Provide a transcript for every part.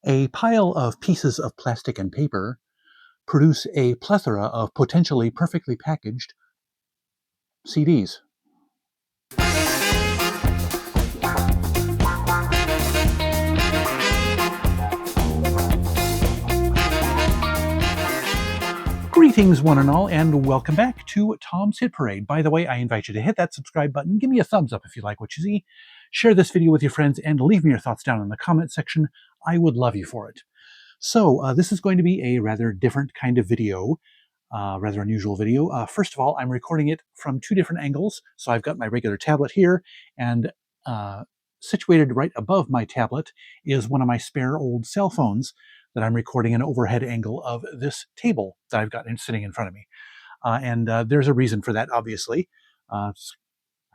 A pile of pieces of plastic and paper produce a plethora of potentially perfectly packaged CDs. Greetings, one and all, and welcome back to Tom's Hit Parade. By the way, I invite you to hit that subscribe button, give me a thumbs up if you like what you see, share this video with your friends, and leave me your thoughts down in the comment section. I would love you for it. So this is going to be a rather different kind of video, rather unusual video. First of all, I'm recording it from two different angles. So I've got my regular tablet here, and situated right above my tablet is one of my spare old cell phones that I'm recording an overhead angle of this table that I've got sitting in front of me. And there's a reason for that, obviously. I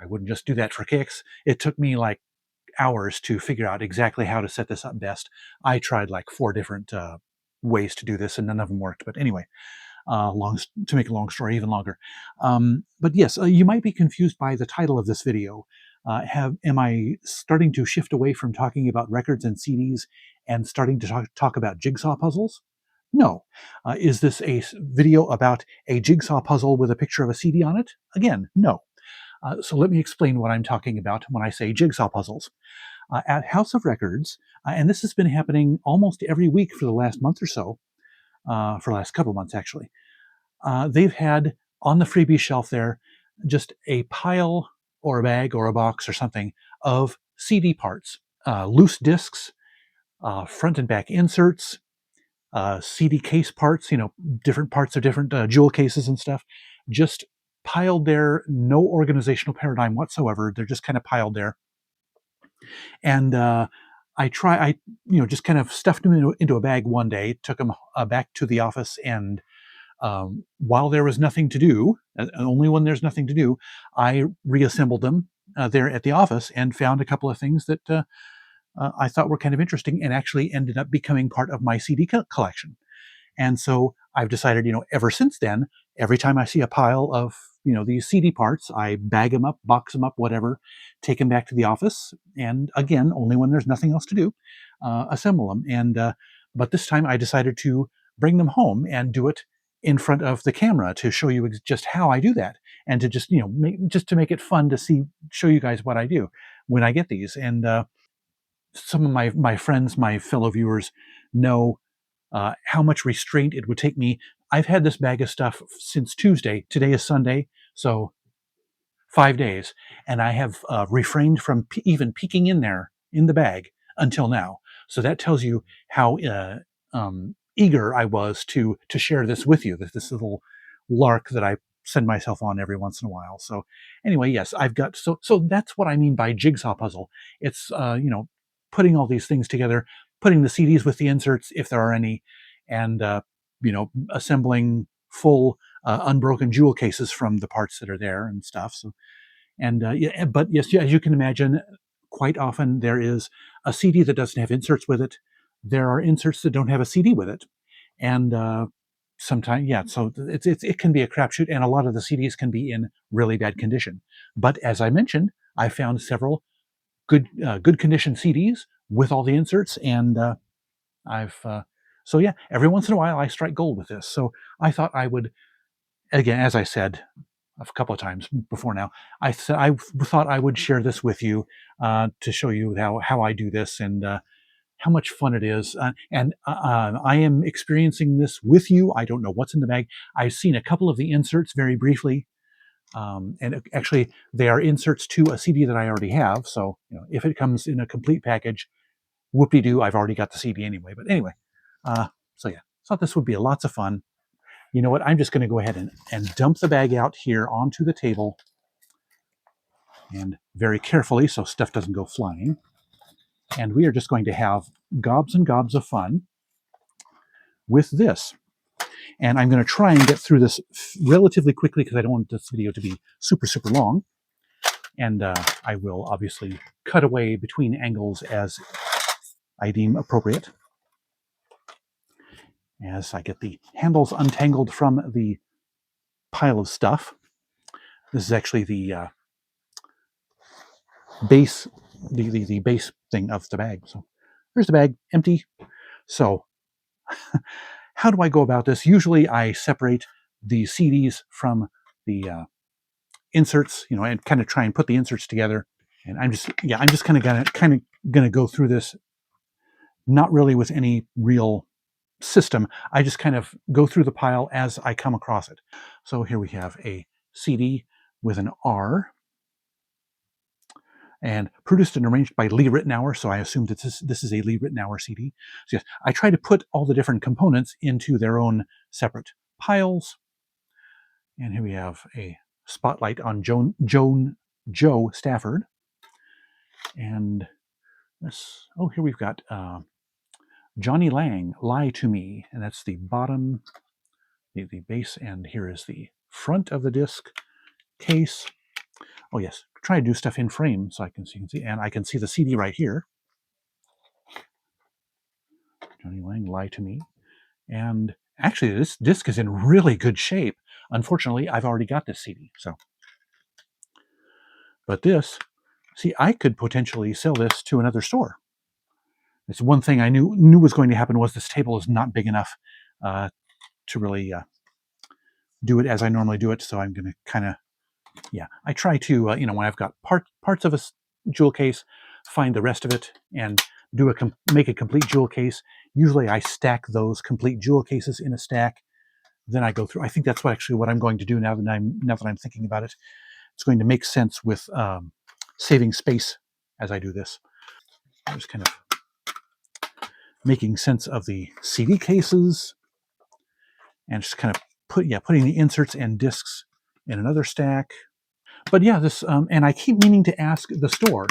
wouldn't just do that for kicks. It took me like hours to figure out exactly how to set this up best. I tried like 4 different ways to do this, and none of them worked. But anyway, to make a long story even longer. But yes, you might be confused by the title of this video. Am I starting to shift away from talking about records and CDs and starting to talk about jigsaw puzzles? No. Is this a video about a jigsaw puzzle with a picture of a CD on it? Again, no. So let me explain what I'm talking about when I say jigsaw puzzles. At House of Records, and this has been happening almost every week for the last month or so, for the last couple of months actually, they've had on the freebie shelf there just a pile or a bag or a box or something of CD parts, loose discs, front and back inserts, CD case parts, different parts of different jewel cases and stuff, just piled there, no organizational paradigm whatsoever. They're just kind of piled there. And I just kind of stuffed them into a bag one day, took them back to the office, and while there was nothing to do, only when there's nothing to do, I reassembled them there at the office and found a couple of things that I thought were kind of interesting and actually ended up becoming part of my CD collection. And so I've decided, ever since then, every time I see a pile of, these CD parts, I bag them up, box them up, whatever, take them back to the office. And again, only when there's nothing else to do, assemble them. And, but this time I decided to bring them home and do it in front of the camera to show you just how I do that. And to just, just to make it fun to show you guys what I do when I get these. And some of my friends, my fellow viewers know how much restraint it would take me. I've had this bag of stuff since Tuesday. Today is Sunday, so 5 days. And I have refrained from even peeking in there in the bag until now. So that tells you how eager I was to share this with you, this little lark that I send myself on every once in a while. So anyway, yes, I've got, so that's what I mean by jigsaw puzzle. It's, putting all these things together, putting the CDs with the inserts, if there are any, and, assembling full unbroken jewel cases from the parts that are there and stuff. So, and yeah, but yes, as you can imagine, quite often there is a CD that doesn't have inserts with it. There are inserts that don't have a CD with it, and sometimes, yeah. So it can be a crapshoot, and a lot of the CDs can be in really bad condition. But as I mentioned, I found several good condition CDs with all the inserts, and so yeah, every once in a while I strike gold with this. So I thought I would, again, as I said a couple of times before now, I thought I would share this with you to show you how I do this and how much fun it is. And I am experiencing this with you. I don't know what's in the bag. I've seen a couple of the inserts very briefly. And actually, they are inserts to a CD that I already have. So if it comes in a complete package, whoopie-doo, I've already got the CD anyway. But anyway, so yeah, thought this would be lots of fun. You know what? I'm just going to go ahead and dump the bag out here onto the table, and very carefully so stuff doesn't go flying. And we are just going to have gobs and gobs of fun with this. And I'm going to try and get through this relatively quickly because I don't want this video to be super, super long. And I will obviously cut away between angles as I deem appropriate, as I get the handles untangled from the pile of stuff. This is actually the base, the base thing of the bag. So there's the bag, empty. So how do I go about this? Usually I separate the CDs from the inserts, and kind of try and put the inserts together. And I'm just kind of go through this, not really with any real system. I just kind of go through the pile as I come across it. So here we have a CD with an R, and produced and arranged by Lee Ritenour. So I assume that this is a Lee Ritenour CD. So yes, I try to put all the different components into their own separate piles. And here we have a spotlight on Joe Stafford. And this, here we've got Johnny Lang, Lie to Me. And that's the bottom, the base. And here is the front of the disc case. Oh yes, try to do stuff in frame so I can see, and I can see the CD right here. Johnny Lang, Lie to Me. And actually, this disc is in really good shape. Unfortunately, I've already got this CD. But this, see, I could potentially sell this to another store. It's one thing I knew was going to happen was this table is not big enough to really do it as I normally do it. So I'm going to kind of, I try to, when I've got parts of a jewel case, find the rest of it and make a complete jewel case. Usually I stack those complete jewel cases in a stack. Then I go through. I think that's what I'm going to do now that I'm thinking about it. It's going to make sense with saving space as I do this. I'm just kind of making sense of the CD cases and just kind of putting the inserts and discs in another stack. But yeah, this and I keep meaning to ask the store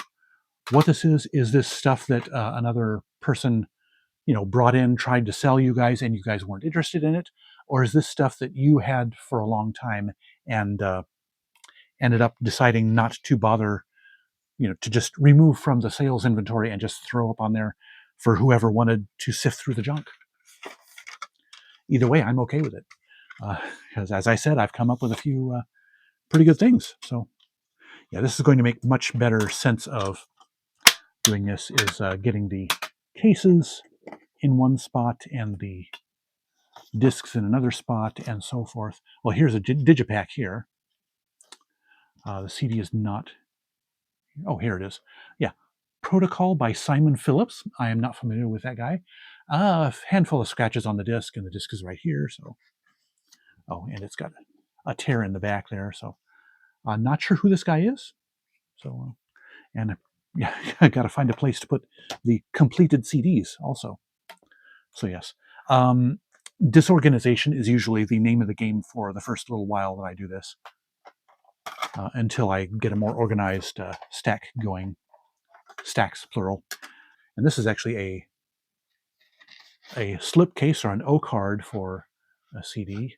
what this is. Is this stuff that another person brought in, tried to sell you guys, and you guys weren't interested in it, or is this stuff that you had for a long time and ended up deciding not to bother, to just remove from the sales inventory and just throw up on there for whoever wanted to sift through the junk? Either way, I'm okay with it. Because as I said, I've come up with a few pretty good things. So yeah, this is going to make much better sense of doing this, is getting the cases in one spot and the discs in another spot and so forth. Well, here's a digipack here. The CD is not. Oh, here it is. Yeah. Protocol by Simon Phillips. I am not familiar with that guy. A handful of scratches on the disc, and the disc is right here. So, and it's got a tear in the back there. So, I'm not sure who this guy is. So, and yeah, I got to find a place to put the completed CDs also. So, yes. Disorganization is usually the name of the game for the first little while that I do this, until I get a more organized stack going. Stacks, plural. And this is actually a slip case or an O card for a CD.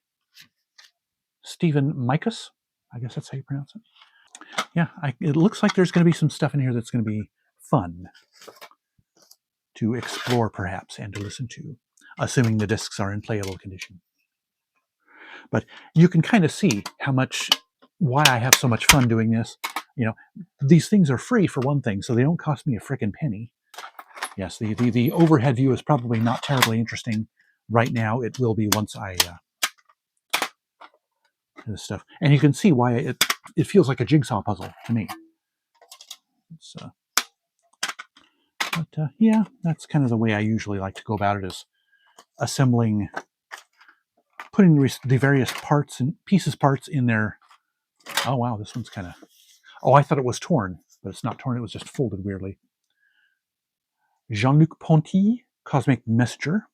Stephen Micus, I guess that's how you pronounce it. Yeah, it looks like there's going to be some stuff in here that's going to be fun to explore, perhaps, and to listen to, assuming the discs are in playable condition. But you can kind of see why I have so much fun doing this. These things are free for one thing, so they don't cost me a frickin' penny. Yes, the overhead view is probably not terribly interesting right now. It will be once I this stuff, and you can see why it feels like a jigsaw puzzle to me. But yeah, that's kind of the way I usually like to go about it, is assembling, putting the various parts in there. Oh wow, this one's kind of. Oh, I thought it was torn, but it's not torn. It was just folded weirdly. Jean-Luc Ponty, Cosmic Messenger.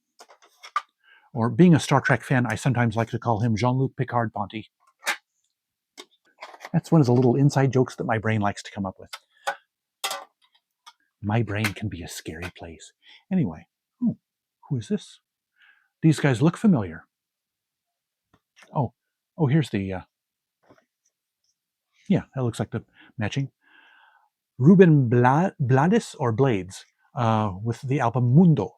Or being a Star Trek fan, I sometimes like to call him Jean-Luc Picard Ponty. That's one of the little inside jokes that my brain likes to come up with. My brain can be a scary place. Anyway, who is this? These guys look familiar. Oh, here's the, that looks like the matching. Ruben Blades or Blades with the album Mundo.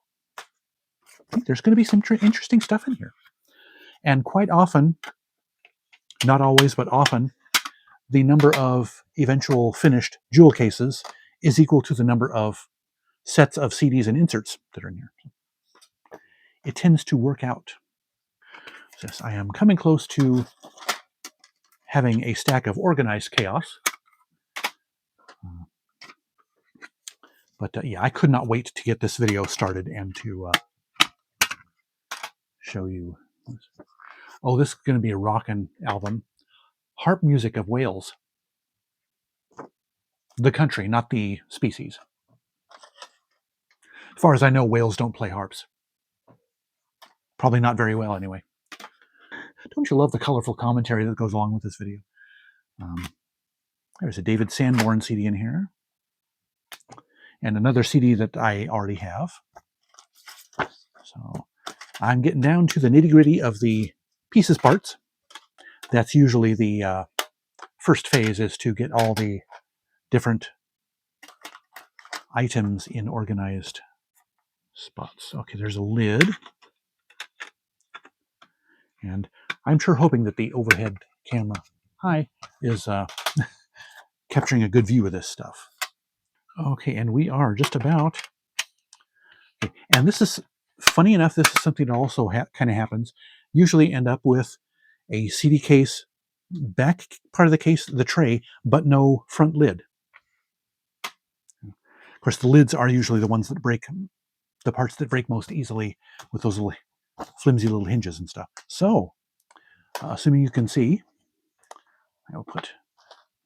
There's going to be some interesting stuff in here. And quite often, not always, but often, the number of eventual finished jewel cases is equal to the number of sets of CDs and inserts that are in here. it tends to work out. Yes, I am coming close to having a stack of organized chaos. But yeah, I could not wait to get this video started and to show you. Oh, this is going to be a rockin' album. Harp music of Wales. The country, not the species. As far as I know, whales don't play harps. Probably not very well, anyway. Don't you love the colorful commentary that goes along with this video? There's a David Sanborn CD in here. And another CD that I already have. So I'm getting down to the nitty-gritty of the pieces parts. That's usually the first phase, is to get all the different items in organized spots. Okay, there's a lid. And I'm sure hoping that the overhead camera, is capturing a good view of this stuff. Okay, and we are just about... Okay, and this is, funny enough, this is something that also kind of happens. Usually end up with a CD case, back part of the case, the tray, but no front lid. Of course, the lids are usually the ones that break, the parts that break most easily with those little flimsy little hinges and stuff. So, assuming you can see, I will put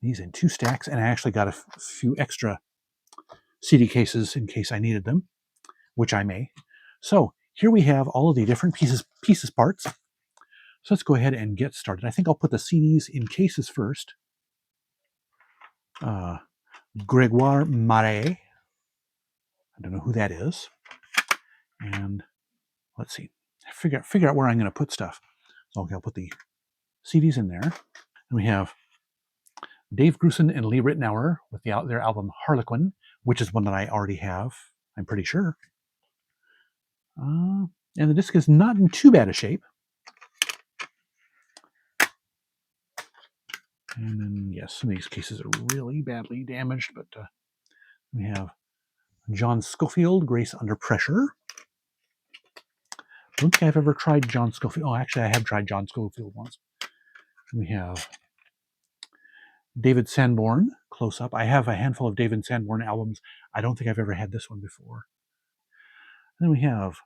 these in 2 stacks, and I actually got a few extra CD cases in case I needed them, which I may. So here we have all of the different pieces parts. So let's go ahead and get started. I think I'll put the CDs in cases first. Gregoire Marais. I don't know who that is. And let's see. Figure out where I'm going to put stuff. So okay, I'll put the CDs in there. And we have Dave Grusin and Lee Ritenour with their album Harlequin, which is one that I already have, I'm pretty sure. And the disc is not in too bad a shape. And then, yes, some of these cases are really badly damaged, but we have John Scofield, Grace Under Pressure. I don't think I've ever tried John Scofield. Oh, actually, I have tried John Scofield once. We have David Sanborn, Close Up. I have a handful of David Sanborn albums. I don't think I've ever had this one before. And then we have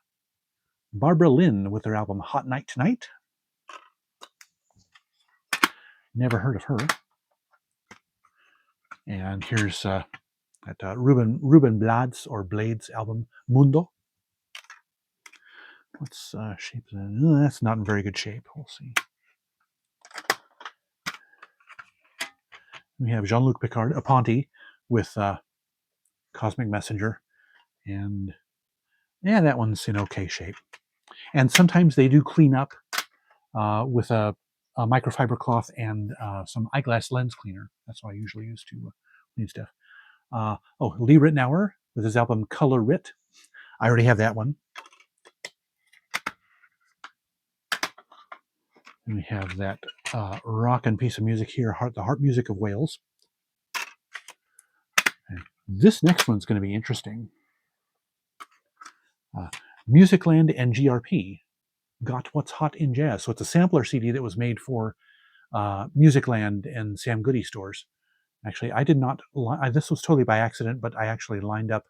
Barbara Lynn with their album Hot Night Tonight. Never heard of her. And here's that Ruben Blades album, Mundo. What's shape that? Oh, that's not in very good shape. We'll see. We have Jean-Luc Picard, Aponte, with Cosmic Messenger. And yeah, that one's in okay shape. And sometimes they do clean up with a microfiber cloth and some eyeglass lens cleaner. That's what I usually use to clean stuff. Lee Ritenour with his album Color Writ. I already have that one. And we have that rockin' piece of music here, the harp music of Wales. And this next one's going to be interesting. Musicland and GRP got What's Hot in Jazz. So it's a sampler CD that was made for Musicland and Sam Goody stores. Actually, I did not, this was totally by accident, but I actually lined up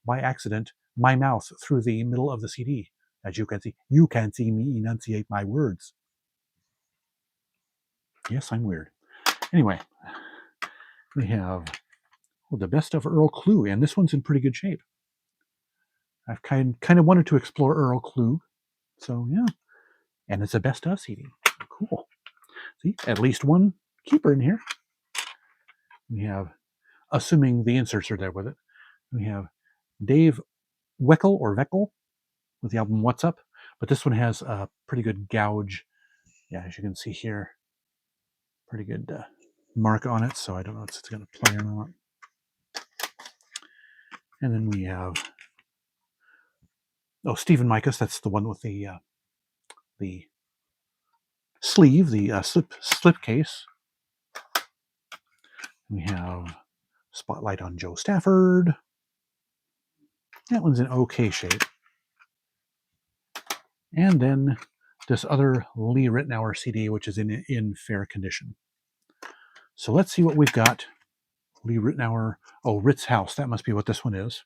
by accident my mouth through the middle of the CD. As you can see me enunciate my words. Yes, I'm weird. Anyway, we have the best of Earl Klugh, and this one's in pretty good shape. I've kind of wanted to explore Earl Klugh, so yeah. And it's a best of CD. Cool. See, at least one keeper in here. We have, assuming the inserts are there with it, we have Dave Weckl with the album What's Up, but this one has a pretty good gouge. Yeah, as you can see here, pretty good mark on it, so I don't know if it's going to play or not. And then we have Stephen Mikas. That's the one with the sleeve, the slip case. We have Spotlight on Joe Stafford. That one's in okay shape. And then this other Lee Ritenour CD, which is in fair condition. So let's see what we've got. Lee Ritenour. Oh, Ritz House. That must be what this one is.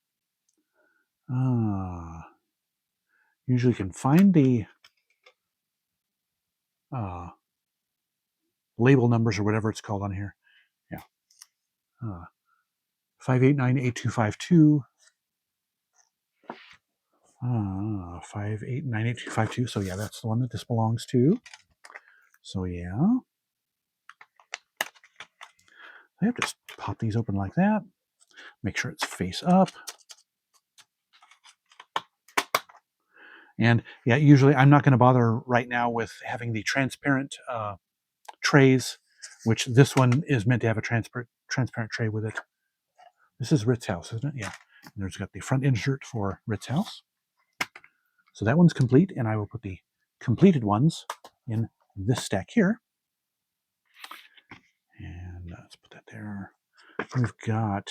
Usually can find the label numbers or whatever it's called on here. Yeah. 5898252. 5898252. So yeah, that's the one that this belongs to. So yeah. I have to just pop these open like that. Make sure it's face up. And yeah, usually I'm not going to bother right now with having the transparent trays, which this one is meant to have a transparent tray with it. This is Ritz House, isn't it? Yeah. And there's got the front insert for Ritz House. So that one's complete, and I will put the completed ones in this stack here. And let's put that there. We've got,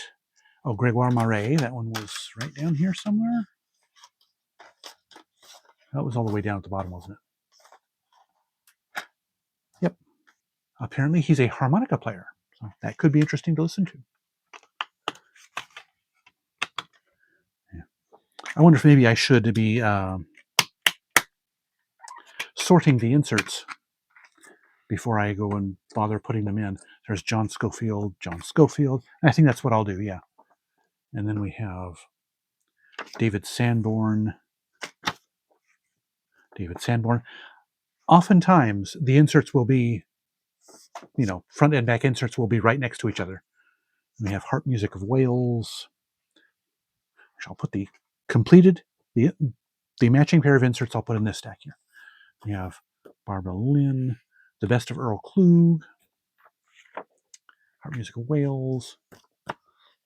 Gregoire Marais. That one was right down here somewhere. That was all the way down at the bottom, wasn't it? Yep. Apparently he's a harmonica player. So that could be interesting to listen to. Yeah. I wonder if maybe I should be sorting the inserts before I go and bother putting them in. There's John Schofield. I think that's what I'll do, yeah. And then we have David Sanborn. Oftentimes, the inserts will be, front and back inserts will be right next to each other. And we have Harp Music of Wales. I'll put the completed, the matching pair of inserts I'll put in this stack here. We have Barbara Lynn, The Best of Earl Klug, Harp Music of Wales,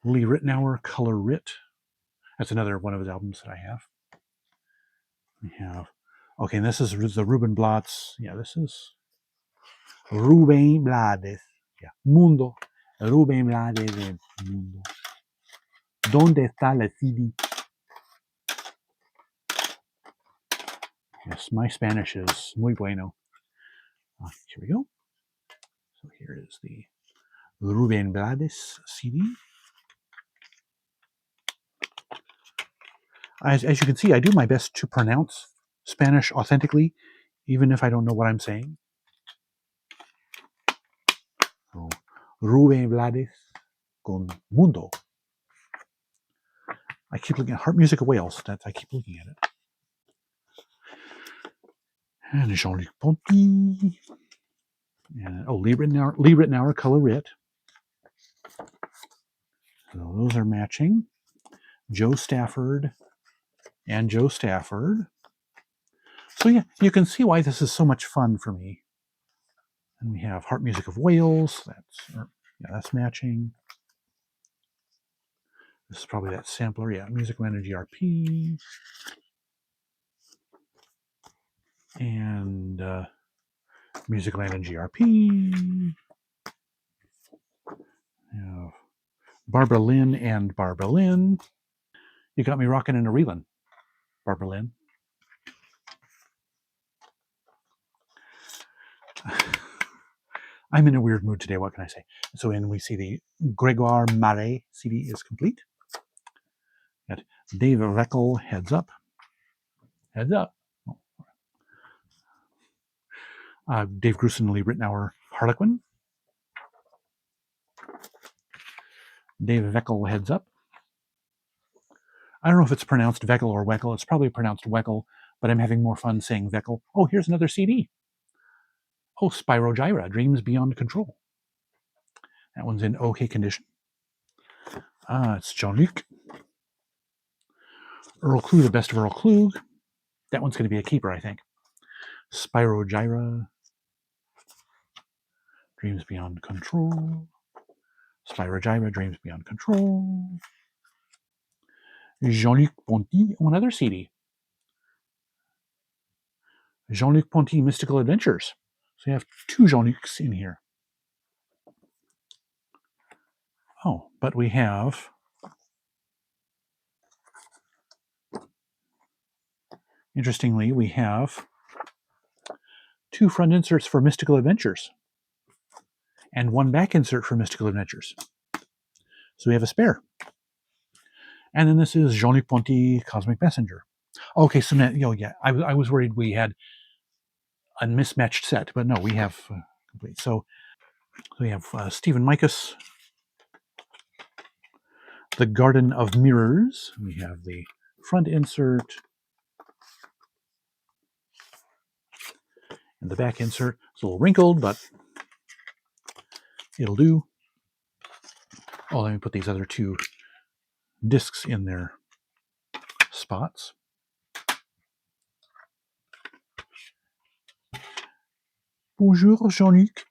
Lee Ritenour, Color Writ. That's another one of his albums that I have. We have, and this is the Ruben Blades. Yeah, this is Ruben Blades. Yeah, Mundo. Ruben Blades de Mundo. ¿Dónde está la CD? Yes, my Spanish is muy bueno. Here we go. So here is the Ruben Blades CD. As you can see, I do my best to pronounce Spanish authentically, even if I don't know what I'm saying. So, Ruben Blades con Mundo. I keep looking at Harp Music of Wales. I keep looking at it. And Jean-Luc Ponty. And Lee Ritenour, Color Writ. So those are matching. Joe Stafford and Joe Stafford. So yeah, you can see why this is so much fun for me. And we have Harp Music of Wales. That's matching. This is probably that sampler. Yeah, Musical Energy RP. And Musical Energy RP. We have Barbara Lynn and Barbara Lynn. You got me rocking and a reeling, Barbara Lynn. I'm in a weird mood today. What can I say? So when we see the Gregoire Marais CD is complete. Got Dave Reckel, Heads Up. Heads Up. Dave Grusin, Lee Ritenour, Harlequin. Dave Veckel, Heads Up. I don't know if it's pronounced Veckel or Weckel. It's probably pronounced Weckel, but I'm having more fun saying Veckel. Oh, here's another CD. Oh, Spyro Gyra, Dreams Beyond Control. That one's in okay condition. It's Jean-Luc. Earl Klug, The Best of Earl Klug. That one's going to be a keeper, I think. Spyro Gyra, Dreams Beyond Control. Spyro Gyra, Dreams Beyond Control. Jean-Luc Ponty on another CD. Jean-Luc Ponty, Mystical Adventures. So you have two Jean-Lucs in here. Oh, but we have Interestingly, we have 2 front inserts for Mystical Adventures and 1 back insert for Mystical Adventures. So we have a spare. And then this is Jean-Luc Ponty Cosmic Messenger. Okay, so now, yeah, I was worried we had a mismatched set, but no, we have complete. So we have Stephen Mikus, The Garden of Mirrors. We have the front insert and the back insert. It's a little wrinkled, but it'll do. Oh, let me put these other 2 discs in their spots. Bonjour, Jean-Luc.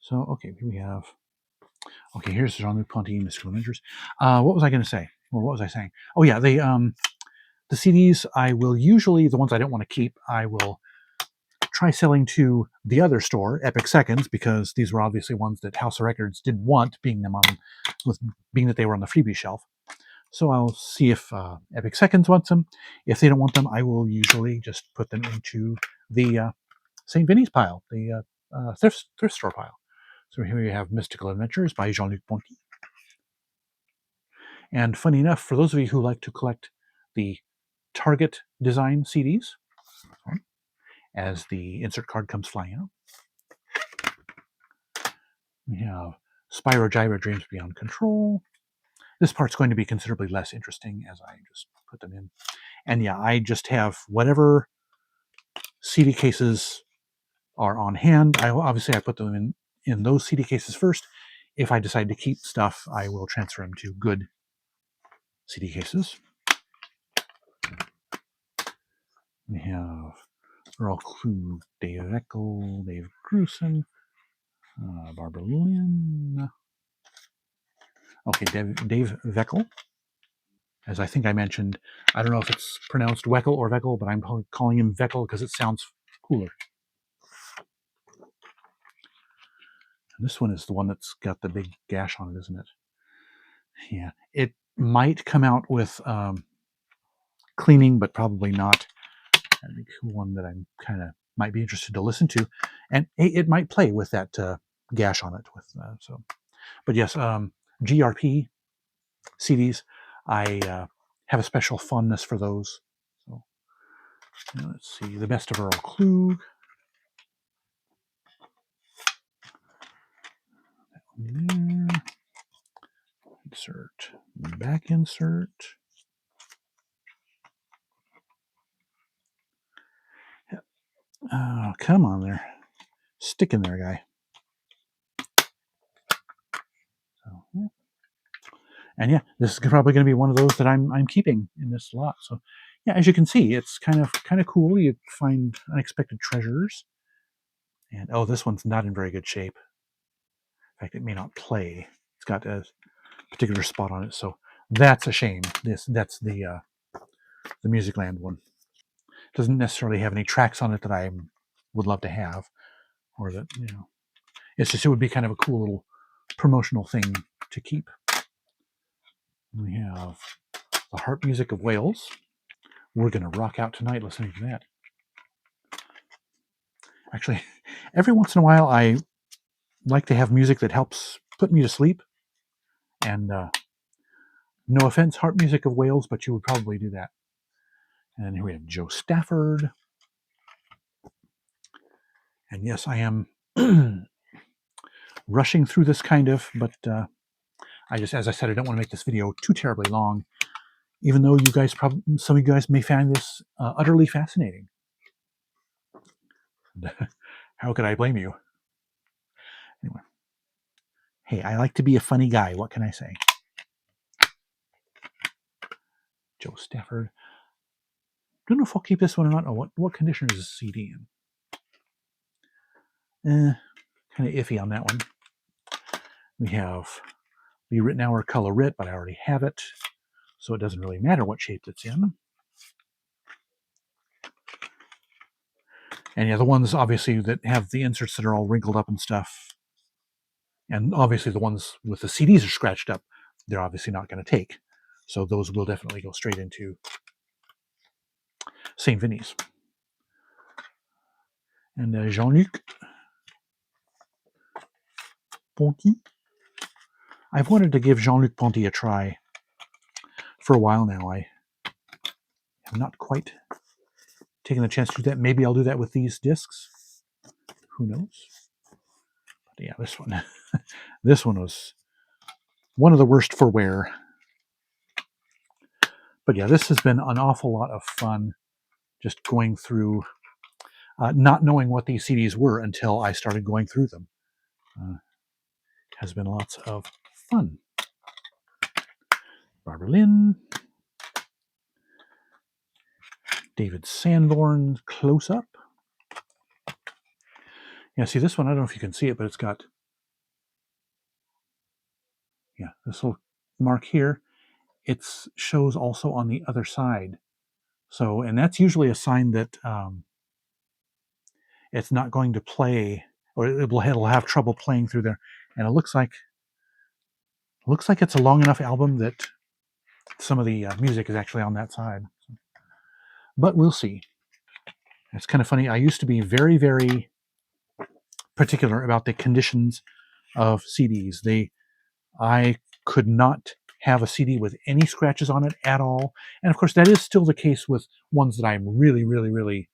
So, okay, here we have. Okay, here's Jean-Luc Ponty, Mystical Adventures. What was I going to say? Or what was I saying? Oh, yeah, the CDs I will usually, the ones I don't want to keep, I will try selling to the other store, Epic Seconds, because these were obviously ones that House of Records didn't want, being that they were on the freebie shelf. So I'll see if Epic Seconds wants them. If they don't want them, I will usually just put them into the St. Vinny's pile, the thrift store pile. So here we have Mystical Adventures by Jean-Luc Ponty. And funny enough, for those of you who like to collect the Target design CDs, as the insert card comes flying out, we have Spyro Gyro Dreams Beyond Control. This part's going to be considerably less interesting as I just put them in. And yeah, I just have whatever CD cases are on hand. I put them in those CD cases first. If I decide to keep stuff, I will transfer them to good CD cases. We have Earl Klug, Dave Eckel, Dave Grusin, Barbara Lynn. Okay, Dave Veckel. As I think I mentioned, I don't know if it's pronounced Weckel or Veckel, but I'm calling him Veckel because it sounds cooler. And this one is the one that's got the big gash on it, isn't it? Yeah, it might come out with cleaning, but probably not. That'd be one that I'm kind of might be interested to listen to, and it might play with that gash on it. But yes, GRP CDs, I have a special fondness for those. So let's see, the best of Earl Klug. There. Insert, back insert. Oh, come on there. Stick in there, guy. So, and yeah, this is probably going to be one of those that I'm keeping in this lot. So yeah, as you can see, it's kind of cool. You find unexpected treasures. And oh, this one's not in very good shape. In fact, it may not play. It's got a particular spot on it, so that's a shame. That's the Musicland one. It doesn't necessarily have any tracks on it that I would love to have, or that it's just, it would be kind of a cool little promotional thing to keep. We have the harp music of Wales. We're going to rock out tonight listening to that. Actually, every once in a while, I like to have music that helps put me to sleep. And no offense, harp music of Wales, but you would probably do that. And here we have Joe Stafford. And yes, I am rushing through this kind of, but as I said, I don't want to make this video too terribly long, even though some of you guys may find this utterly fascinating. How could I blame you? Anyway. Hey, I like to be a funny guy. What can I say? Joe Stafford. Don't know if I'll keep this one or not. Oh, what condition is this CD in? Kind of iffy on that one. We have the Rittenauer Color Rit, but I already have it, so it doesn't really matter what shape it's in. And yeah, the ones obviously that have the inserts that are all wrinkled up and stuff, and obviously the ones with the CDs are scratched up, they're obviously not going to take. So those will definitely go straight into St. Vinny's. And Jean-Luc Ponty. I've wanted to give Jean-Luc Ponty a try for a while now. I have not quite taken the chance to do that. Maybe I'll do that with these discs. Who knows? But yeah, this one. This one was one of the worst for wear. But yeah, this has been an awful lot of fun just going through, not knowing what these CDs were until I started going through them. Has been lots of fun. Barbara Lynn. David Sanborn, Close Up. Yeah, see this one, I don't know if you can see it, but it's got, yeah, this little mark here. It shows also on the other side. So, and that's usually a sign that it's not going to play, or it'll have trouble playing through there. And it looks like it's a long enough album that some of the music is actually on that side. But we'll see. It's kind of funny. I used to be very, very particular about the conditions of CDs. I could not have a CD with any scratches on it at all. And of course, that is still the case with ones that I'm really, really, really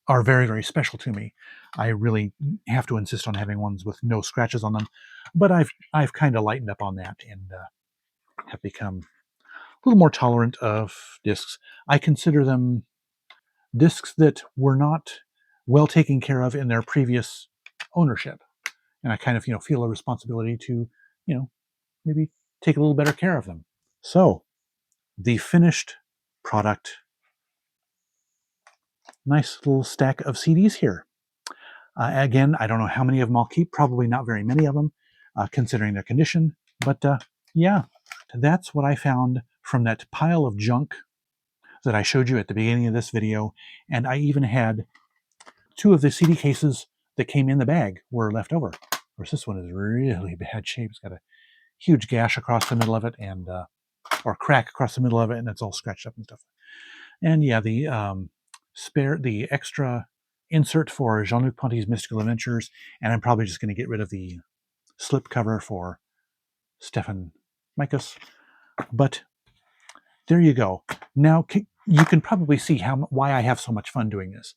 are very, very special to me. I really have to insist on having ones with no scratches on them. But I've kind of lightened up on that and have become a little more tolerant of discs. I consider them discs that were not well taken care of in their previous ownership. And I kind of, feel a responsibility to, maybe take a little better care of them. So the finished product, nice little stack of CDs here. Again, I don't know how many of them I'll keep, probably not very many of them, considering their condition. But yeah, that's what I found from that pile of junk that I showed you at the beginning of this video. And I even had 2 of the CD cases that came in the bag were left over. Of course, this one is really bad shape. It's got a huge gash across the middle of it, and or crack across the middle of it, and it's all scratched up and stuff. And yeah, the extra insert for Jean-Luc Ponty's Mystical Adventures, and I'm probably just going to get rid of the slip cover for Stefan Mikas. But there you go. Now you can probably see why I have so much fun doing this.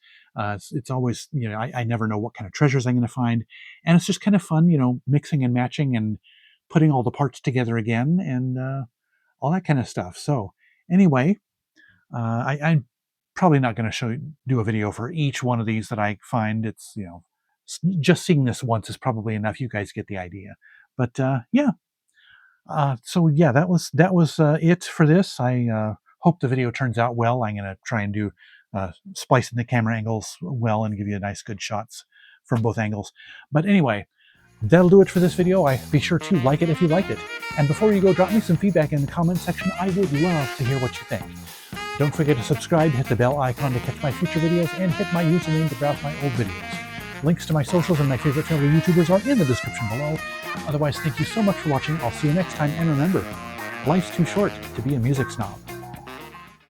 It's always, I never know what kind of treasures I'm going to find, and it's just kind of fun, mixing and matching and putting all the parts together again and all that kind of stuff. So anyway, I'm probably not going to do a video for each one of these that I find. It's, just seeing this once is probably enough. You guys get the idea. But yeah. So yeah, that was it for this. I hope the video turns out well. I'm going to try and do splicing the camera angles well and give you nice good shots from both angles. But anyway, that'll do it for this video. Be sure to like it if you liked it. And before you go, drop me some feedback in the comments section. I would love to hear what you think. Don't forget to subscribe, hit the bell icon to catch my future videos, and hit my username to browse my old videos. Links to my socials and my favorite fellow YouTubers are in the description below. Otherwise, thank you so much for watching. I'll see you next time, and remember, life's too short to be a music snob.